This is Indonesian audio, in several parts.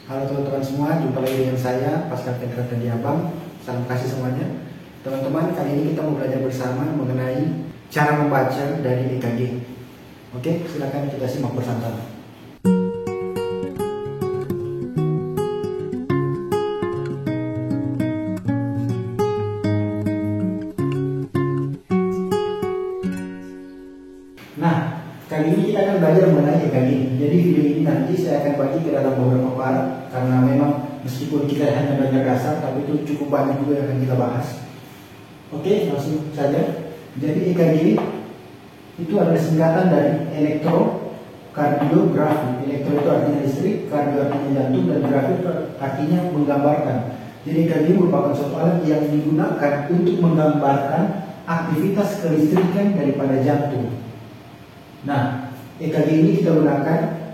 Halo teman-teman semua, jumpa lagi dengan saya Pascal Tekrat dan Abang. Salam kasih semuanya. Teman-teman, kali ini kita mau belajar bersama mengenai cara membaca dari EKG. Oke, silakan kita simak bersama-sama. Nah, kali ini kita akan belajar mengenai EKG. Jadi video ini nanti saya akan bagi ke dalam beberapa part, karena memang meskipun kita hanya belajar dasar, tapi itu cukup banyak juga yang akan kita bahas. Oke, langsung saja. Jadi EKG itu adalah singkatan dari elektrokardiografi. Elektro itu artinya listrik, kardio artinya jantung, dan grafi artinya menggambarkan. Jadi EKG merupakan suatu alat yang digunakan untuk menggambarkan aktivitas kelistrikan daripada jantung. Nah, EKG ini kita gunakan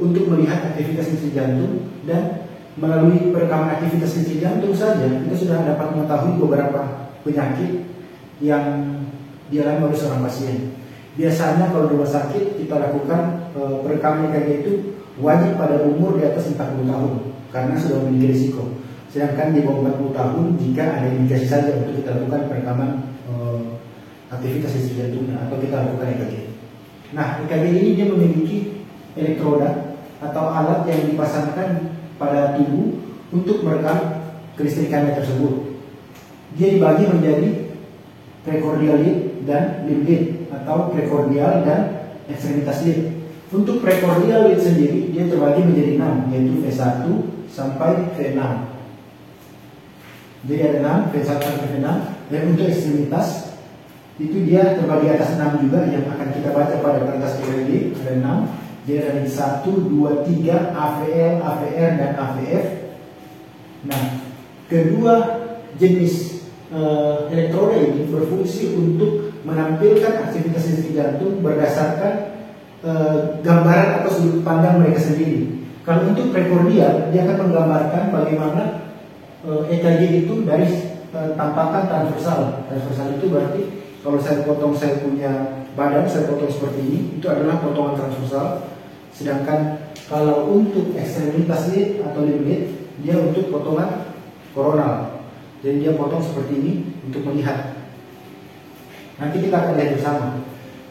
untuk melihat aktivitas listrik jantung, dan melalui perekaman aktivitas listrik jantung saja kita sudah dapat mengetahui beberapa penyakit yang dialami oleh seorang pasien. Biasanya kalau di rumah sakit kita lakukan perekaman EKG itu wajib pada umur di atas 40 tahun karena sudah memiliki risiko. Sedangkan di bawah 40 tahun jika ada indikasi saja untuk kita lakukan perekaman aktivitas listrik jantungnya atau kita lakukan EKG. Nah, EKG ini dia memiliki elektroda atau alat yang dipasangkan pada tubuh untuk merekam kelistrikannya tersebut. Dia dibagi menjadi prekordial lead dan limb lead atau prekordial dan ekstremitas lead. Untuk prekordial lead sendiri dia terbagi menjadi 6, yaitu V1 sampai V6. Jadi ada 6, V1 sampai V6, dan untuk ekstremitas itu dia terbagi atas 6 juga yang akan kita baca pada kertas EKG. Ada 6. Jadi ada 1, 2, 3, AVL, AVR, dan AVF. Nah, kedua jenis elektroda ini berfungsi untuk menampilkan aktivitas listrik jantung berdasarkan gambaran atau sudut pandang mereka sendiri. Kalau untuk prekordial, dia akan menggambarkan bagaimana EKG itu dari tampakan transversal. Transversal itu berarti kalau saya potong saya punya badan, saya potong seperti ini, itu adalah potongan transversal. Sedangkan kalau untuk ekstremitas lead atau limb lead, dia untuk potongan koronal. Jadi dia potong seperti ini untuk melihat. Nanti kita akan lihat bersama.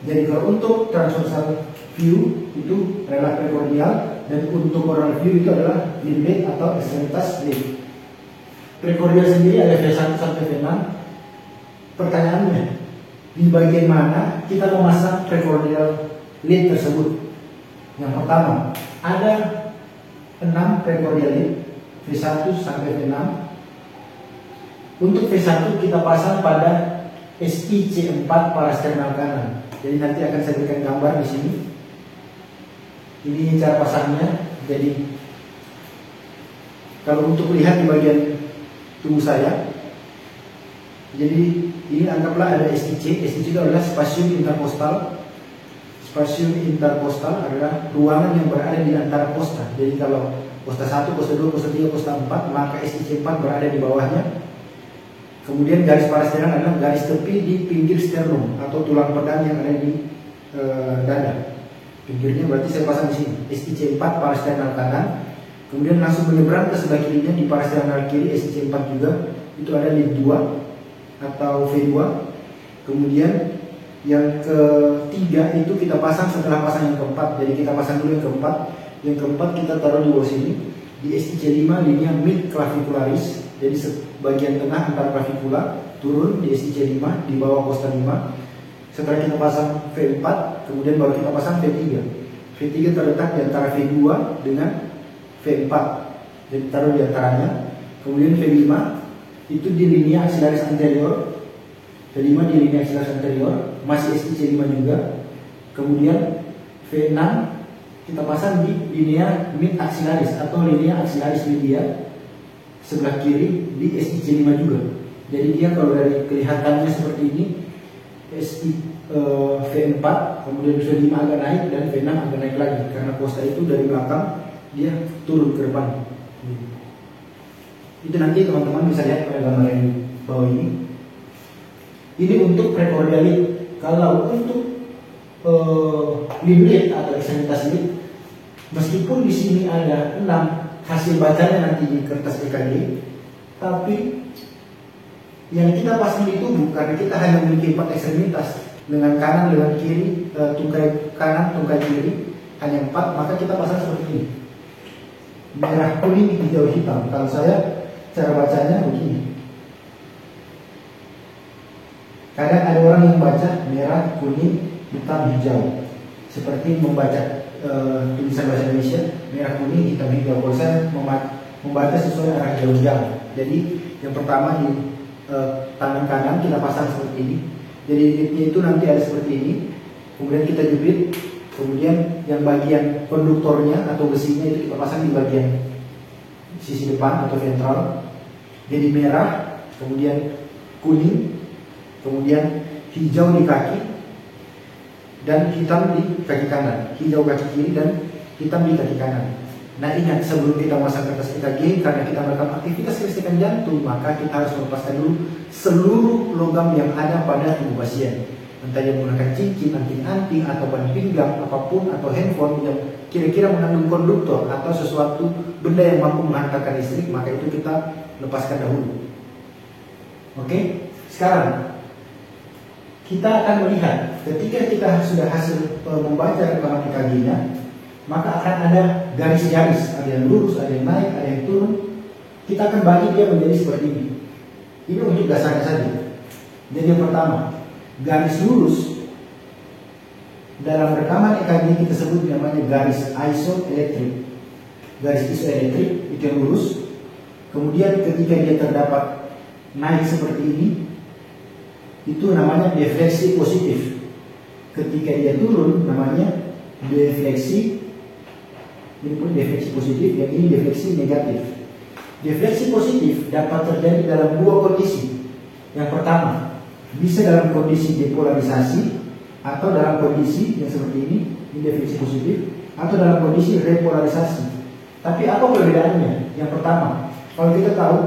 Jadi kalau untuk transversal view itu adalah prekordial, dan untuk coronal view itu adalah limb lead atau ekstremitas lead. Prekordial sendiri ada V1 sampai V6. Pertanyaannya, di bagian mana kita memasang prekordial lead tersebut? Yang pertama, ada 6 prekordial lead V1 sampai V6. Untuk V1 kita pasang pada SIC4 parasternal kanan. Jadi nanti akan saya berikan gambar di sini. Ini cara pasangnya. Jadi kalau untuk lihat di bagian tubuh saya, jadi ini anggaplah ada SIC. SIC itu adalah spasium interkostal. Spasium interkostal adalah ruangan yang berada di antara kosta. Jadi kalau kosta 1, kosta 2, kosta 3, kosta 4, maka SIC4 berada di bawahnya. Kemudian garis parasternal adalah garis tepi di pinggir sternum atau tulang pedang yang ada di dada. Pinggirnya berarti saya pasang di sini. SIC4 parasternal kanan. Kemudian langsung menyeberang ke sebelah kirinya di parasternal kiri SIC4 juga. Itu ada lead 2 atau V2. Kemudian yang ketiga itu kita pasang setelah pasang yang keempat. Jadi kita pasang dulu yang keempat. Yang keempat kita taruh di bawah sini di SIC5 linea mid clavicularis. Jadi bagian tengah antara clavikula turun di SIC5 di bawah kosta 5. Setelah kita pasang V4, kemudian baru kita pasang V3. V3 terletak di antara V2 dengan V4. Jadi taruh di antaranya. Kemudian V5 itu di linea axillaris anterior. V5 di linea axillaris anterior, masih SIC5 juga. Kemudian V6 kita pasang di linea mid axillaris atau linea axillaris media sebelah kiri di SIC5 juga. Jadi dia kalau dari kelihatannya seperti ini, V4, kemudian V5 agak naik dan V6 agak naik lagi karena kosta itu dari belakang dia turun ke depan. Itu nanti teman-teman bisa lihat pada gambar yang bawah ini. Ini untuk prekordial lead. Kalau untuk limb lead atau ekstremitas lead, meskipun di sini ada 6 hasil bacanya nanti di kertas EKG, tapi yang kita pasang di tubuh karena kita hanya memiliki 4 ekstremitas, lengan kanan, lengan kiri, tungkai kanan, tungkai kiri, hanya 4, maka kita pasang seperti ini. Merah, kuning, hijau, hitam. Kalau saya cara bacanya begini. Kadang ada orang yang baca merah, kuning, hitam, hijau, seperti membaca tulisan bahasa Indonesia merah, kuning, hitam, hijau. Kalau saya membaca sesuai arah jauh-jauh. Jadi yang pertama di tangan kanan kita pasang seperti ini. Jadi jepitnya itu nanti ada seperti ini. Kemudian kita jepit. Kemudian yang bagian konduktornya atau besinya itu kita pasang di bagian sisi depan atau ventral. Jadi merah, kemudian kuning, kemudian hijau di kaki, dan hitam di kaki kanan. Hijau kaki kiri dan hitam di kaki kanan. Nah, ingat, sebelum kita masang kertas EKG, karena kita melakukan aktivitas kelistrikan jantung, maka kita harus melepaskan dulu seluruh logam yang ada pada tubuh pasien. Entah yang menggunakan cincin, anting-anting, atau ban pinggang, apapun, atau handphone yang kira-kira mengandung konduktor atau sesuatu benda yang mampu menghantarkan listrik, maka itu kita lepaskan dahulu. Oke, sekarang kita akan melihat ketika kita sudah hasil membaca rekaman EKG-nya, maka akan ada garis-garis, ada yang lurus, ada yang naik, ada yang turun. Kita akan bagi dia menjadi seperti ini. Ini untuk dasarnya saja. Jadi yang pertama, garis lurus dalam rekaman EKG kita sebut namanya garis isoelektrik. Garis isoelektrik itu yang lurus. Kemudian ketika dia terdapat naik seperti ini, itu namanya defleksi positif. Ketika dia turun namanya defleksi, ini pun defleksi positif, yang ini defleksi negatif. Defleksi positif dapat terjadi dalam dua kondisi. Yang pertama, bisa dalam kondisi depolarisasi atau dalam kondisi yang seperti ini defleksi positif, atau dalam kondisi repolarisasi. Tapi apa perbedaannya? Yang pertama, kalau kita tahu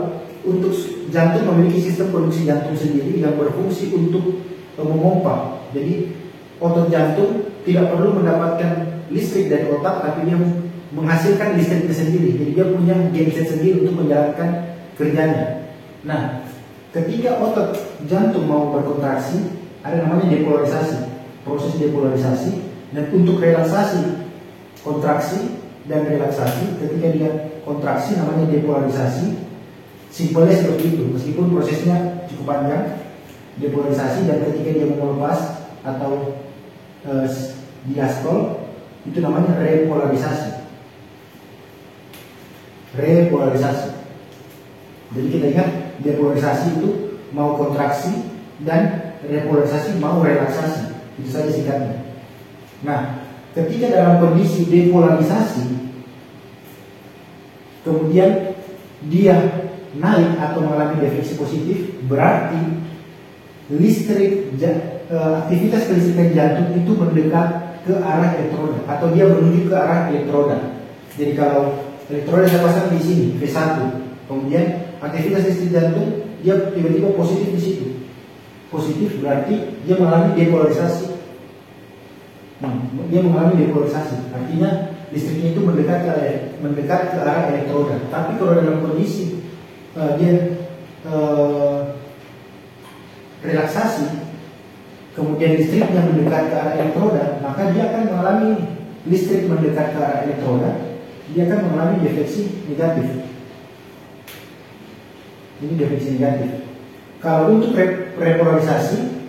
untuk jantung memiliki sistem produksi jantung sendiri yang berfungsi untuk memompa. Jadi otot jantung tidak perlu mendapatkan listrik dari otak, tapi dia menghasilkan listriknya sendiri. Jadi dia punya genset sendiri untuk menjalankan kerjanya. Nah, ketika otot jantung mau berkontraksi, ada namanya depolarisasi, proses depolarisasi. Dan untuk relaksasi, kontraksi dan relaksasi, ketika dia kontraksi namanya depolarisasi. Simpelnya seperti itu, meskipun prosesnya cukup panjang. Depolarisasi, dan ketika dia mau melepas atau diastol, itu namanya repolarisasi. Repolarisasi. Jadi kita ingat, depolarisasi itu mau kontraksi dan repolarisasi mau relaksasi. Itu saja singkatnya. Nah, ketika dalam kondisi depolarisasi, kemudian dia naik atau mengalami defleksi positif, berarti listrik aktivitas kelistrikan jantung itu mendekat ke arah elektroda atau dia menuju ke arah elektroda. Jadi kalau elektroda saya pasang di sini V1, kemudian aktivitas listrik jantung dia tiba-tiba positif di situ. Positif berarti dia mengalami depolarisasi. Dia mengalami depolarisasi, artinya listriknya itu mendekat ke arah elektroda. Tapi kalau dalam kondisi dia relaksasi, kemudian listriknya mendekat ke arah elektroda, maka dia akan mengalami listrik mendekat ke arah elektroda, dia akan mengalami defleksi negatif. Ini defleksi negatif. Kalau untuk repolarisasi,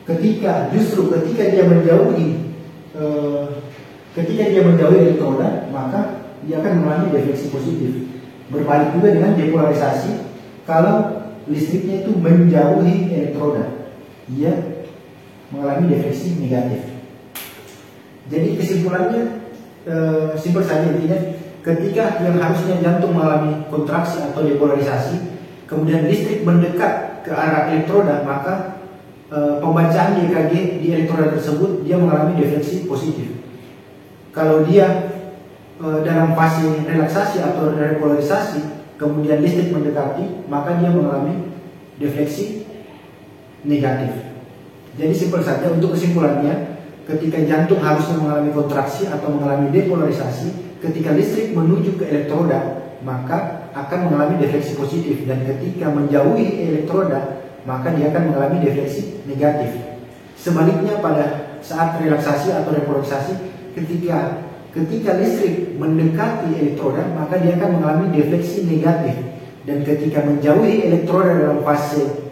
ketika dia menjauhi elektroda, maka dia akan mengalami defleksi positif. Berbalik juga dengan depolarisasi, kalau listriknya itu menjauhi elektroda, dia mengalami defleksi negatif. Jadi kesimpulannya simpel saja, intinya ketika yang harusnya jantung mengalami kontraksi atau depolarisasi, kemudian listrik mendekat ke arah elektroda, maka pembacaan di EKG di elektroda tersebut dia mengalami defleksi positif. Kalau dia dalam fase relaksasi atau repolarisasi, kemudian listrik mendekati, maka dia mengalami defleksi negatif. Jadi simpel saja, untuk kesimpulannya, ketika jantung harusnya mengalami kontraksi atau mengalami depolarisasi, ketika listrik menuju ke elektroda, maka akan mengalami defleksi positif, dan ketika menjauhi elektroda, maka dia akan mengalami defleksi negatif. Sebaliknya pada saat relaksasi atau repolarisasi, ketika listrik mendekati elektroda, maka dia akan mengalami defleksi negatif, dan ketika menjauhi elektroda dalam fase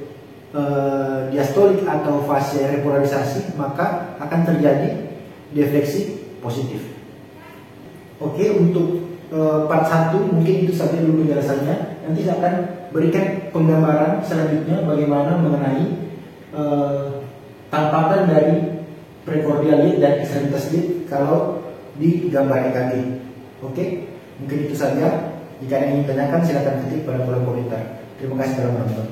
diastolik atau fase repolarisasi, maka akan terjadi defleksi positif. Oke, untuk part 1 mungkin itu saja dulu penjelasannya. Nanti saya akan berikan penggambaran selanjutnya bagaimana mengenai tampatan dari precordial lead dan extremitas lead kalau di gambar EKG. Oke, mungkin itu saja. Jika ada yang ingin tanyakan, silakan ketik pada kolom komentar. Terima kasih telah menonton.